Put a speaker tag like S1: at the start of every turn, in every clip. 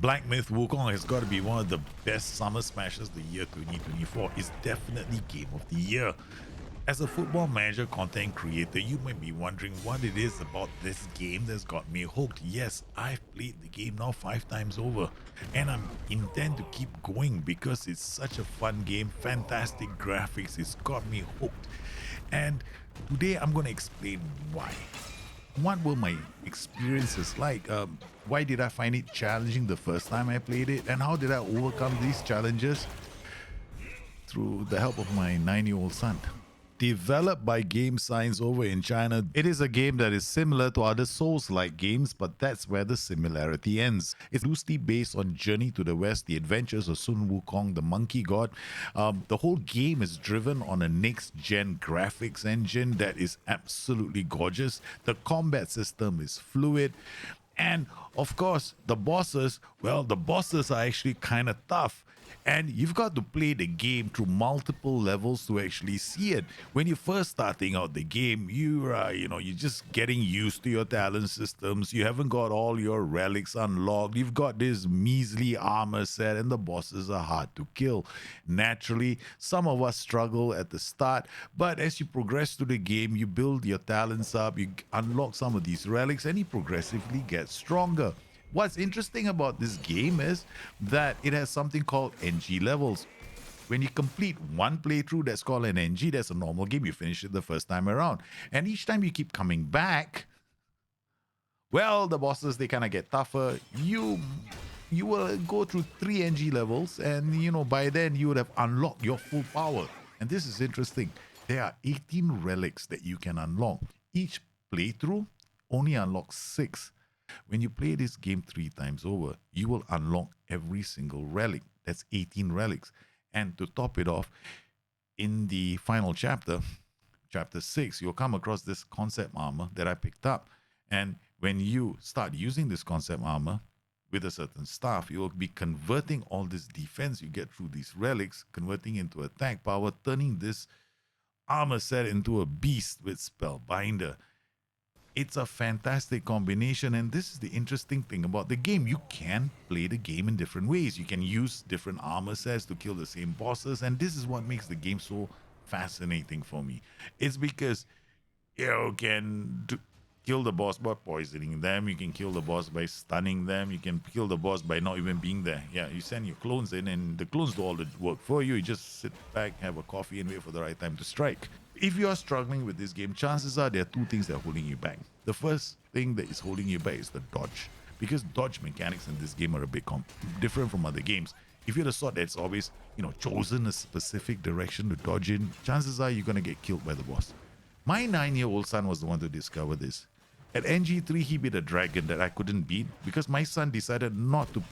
S1: Black Myth Wukong has got to be one of the best summer smashes the year 2024. It's definitely Game of the Year. As a football manager content creator, you might be wondering what it is about this game that's got me hooked. Yes, I've played the game now 5 times over, and I intend to keep going because it's such a fun game, fantastic graphics, it's got me hooked. And today I'm going to explain why. What were my experiences like? Why did I find it challenging the first time I played it? And how did I overcome these challenges? Through the help of my 9-year-old son. Developed by Game Science over in China, it is a game that is similar to other Souls-like games, but that's where the similarity ends. It's loosely based on Journey to the West, The Adventures of Sun Wukong, the monkey god. The whole game is driven on a next-gen graphics engine that is absolutely gorgeous. The combat system is fluid. And of course, the bosses are actually kind of tough. And you've got to play the game through multiple levels to actually see it. When you're first starting out the game, you're just getting used to your talent systems. You haven't got all your relics unlocked. You've got this measly armor set, and the bosses are hard to kill. Naturally, some of us struggle at the start, but as you progress through the game, you build your talents up, you unlock some of these relics, and you progressively get stronger. What's interesting about this game is that it has something called NG levels. When you complete one playthrough, that's called an NG. That's a normal game. You finish it the first time around. And each time you keep coming back, well, the bosses, they kind of get tougher. You will go through 3 NG levels, and by then you would have unlocked your full power. And this is interesting. There are 18 relics that you can unlock. Each playthrough only unlocks 6. When you play this game 3 times over, you will unlock every single relic. That's 18 relics. And to top it off, in the final chapter, chapter 6, you'll come across this concept armor that I picked up. And when you start using this concept armor with a certain staff, you will be converting all this defense you get through these relics, converting into attack power, turning this armor set into a beast with Spellbinder. It's a fantastic combination, and this is the interesting thing about the game. You can play the game in different ways. You can use different armor sets to kill the same bosses, and this is what makes the game so fascinating for me. It's because you can kill the boss by poisoning them, you can kill the boss by stunning them, you can kill the boss by not even being there. Yeah, you send your clones in, and the clones do all the work for you. You just sit back, have a coffee, and wait for the right time to strike. If you are struggling with this game, chances are there are 2 things that are holding you back. The first thing that is holding you back is the dodge, because dodge mechanics in this game are a bit different from other games. If you're the sort that's always, chosen a specific direction to dodge in, chances are you're going to get killed by the boss. My 9-year-old son was the one to discover this. At NG3, he beat a dragon that I couldn't beat because my son decided not to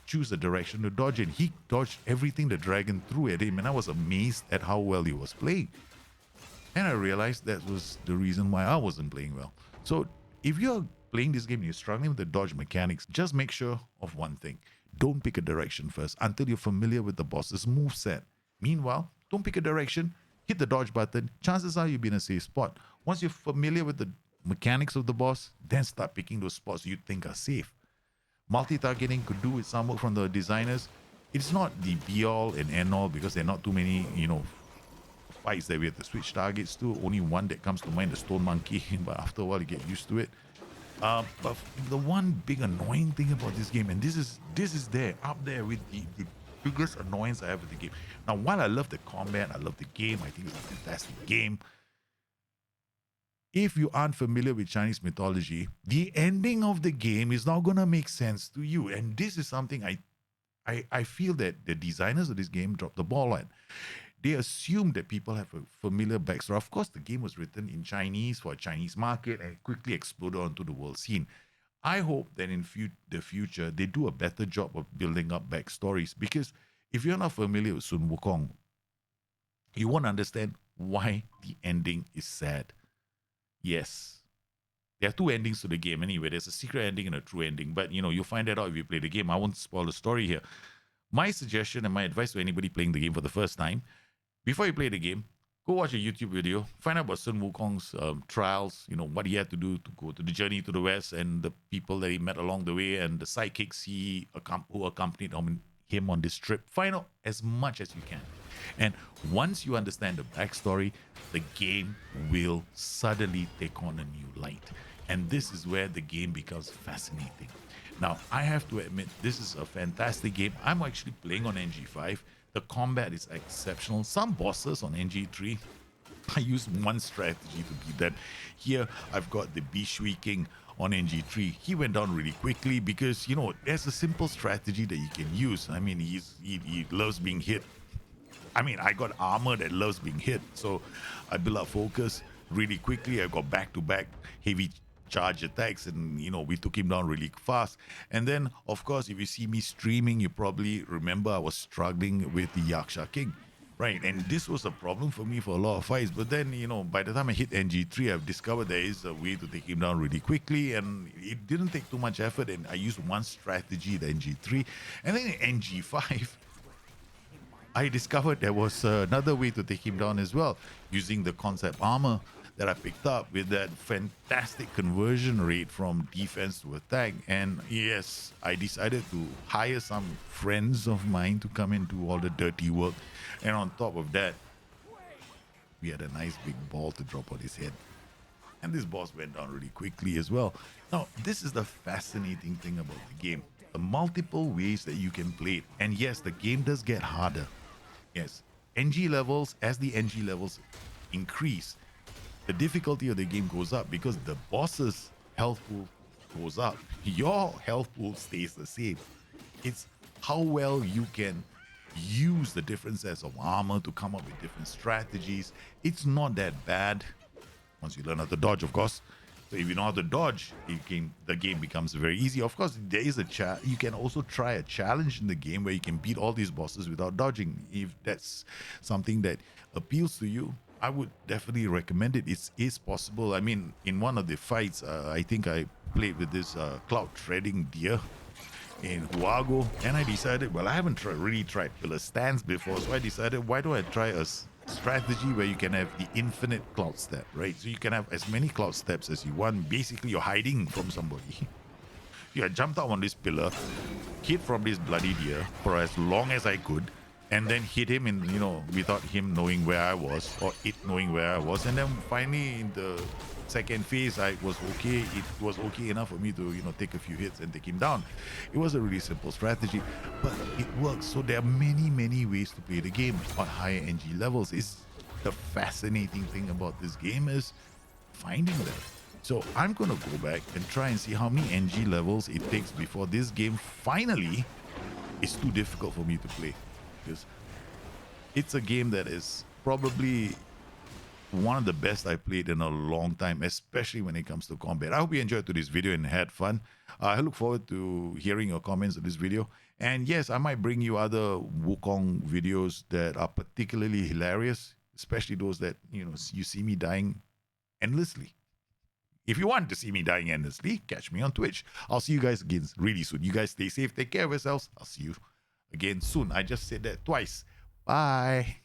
S1: choose a direction to dodge in. He dodged everything the dragon threw at him, and I was amazed at how well he was playing. And I realized that was the reason why I wasn't playing well. So if you're playing this game and you're struggling with the dodge mechanics, just make sure of one thing. Don't pick a direction first until you're familiar with the boss's moveset. Meanwhile, don't pick a direction, hit the dodge button. Chances are you'll be in a safe spot. Once you're familiar with the mechanics of the boss, then start picking those spots you think are safe. Multi-targeting could do with some work from the designers. It's not the be-all and end-all because there are not too many, fights that we have to switch targets to. Only one that comes to mind, the stone monkey, but after a while you get used to it. But the one big annoying thing about this game, and this is there up there with the biggest annoyance I have with the game. Now, while I love the combat, I love the game, I think it's a fantastic game. If you aren't familiar with Chinese mythology, the ending of the game is not going to make sense to you. And this is something I feel that the designers of this game dropped the ball on. They assumed that people have a familiar backstory. Of course, the game was written in Chinese for a Chinese market and quickly exploded onto the world scene. I hope that in the future, they do a better job of building up backstories, because if you're not familiar with Sun Wukong, you won't understand why the ending is sad. Yes, there are 2 endings to the game anyway. There's a secret ending and a true ending, but you'll find that out if you play the game. I won't spoil the story here. My suggestion and my advice to anybody playing the game for the first time: before you play the game, Go watch a YouTube video, find out about Sun Wukong's trials, what he had to do to go to the journey to the west and the people that he met along the way and the sidekicks who accompanied him on this trip. Find out as much as you can. And once you understand the backstory, the game will suddenly take on a new light. And this is where the game becomes fascinating. Now, I have to admit, this is a fantastic game. I'm actually playing on NG5. The combat is exceptional. Some bosses on NG3, I used one strategy to beat that. Here, I've got the Bishui King on NG3. He went down really quickly because, there's a simple strategy that you can use. I mean, he loves being hit. I mean, I got armor that loves being hit. So I built up focus really quickly. I got back-to-back heavy charge attacks and we took him down really fast. And then of course, if you see me streaming, you probably remember I was struggling with the Yaksha King, right? And this was a problem for me for a lot of fights, but then by the time I hit NG3, I've discovered there is a way to take him down really quickly, and it didn't take too much effort, and I used one strategy at NG3. And then in NG5, I discovered there was another way to take him down as well, using the concept armor that I picked up with that fantastic conversion rate from defense to attack. And yes, I decided to hire some friends of mine to come and do all the dirty work. And on top of that, we had a nice big ball to drop on his head. And this boss went down really quickly as well. Now, this is the fascinating thing about the game. The multiple ways that you can play it. And yes, the game does get harder. Yes, NG levels, as the NG levels increase, the difficulty of the game goes up because the boss's health pool goes up. Your health pool stays the same. It's how well you can use the different sets of armor to come up with different strategies. It's not that bad once you learn how to dodge, of course. So if you know how to dodge, the game becomes very easy. Of course, there is you can also try a challenge in the game where you can beat all these bosses without dodging. If that's something that appeals to you, I would definitely recommend it. It is possible. I mean, in one of the fights, I think I played with this cloud treading deer in Huago, and I decided, well, I haven't really tried pillar stance before, so I decided, why don't I try a strategy where you can have the infinite cloud step, right? So you can have as many cloud steps as you want. Basically, you're hiding from somebody. I jumped out on this pillar, hid from this bloody deer for as long as I could, and then hit him in, without him knowing where I was or it knowing where I was. And then finally in the second phase, I was okay. It was okay enough for me to, take a few hits and take him down. It was a really simple strategy, but it works. So there are many, many ways to play the game on higher NG levels. It's the fascinating thing about this game is finding them. So I'm going to go back and try and see how many NG levels it takes before this game finally is too difficult for me to play. Because it's a game that is probably one of the best I played in a long time, especially when it comes to combat. I hope you enjoyed today's video and had fun. I look forward to hearing your comments on this video. And yes, I might bring you other Wukong videos that are particularly hilarious, especially those that, you see me dying endlessly. If you want to see me dying endlessly, catch me on Twitch. I'll see you guys again really soon. You guys stay safe, take care of yourselves. I'll see you again soon. I just said that twice. Bye.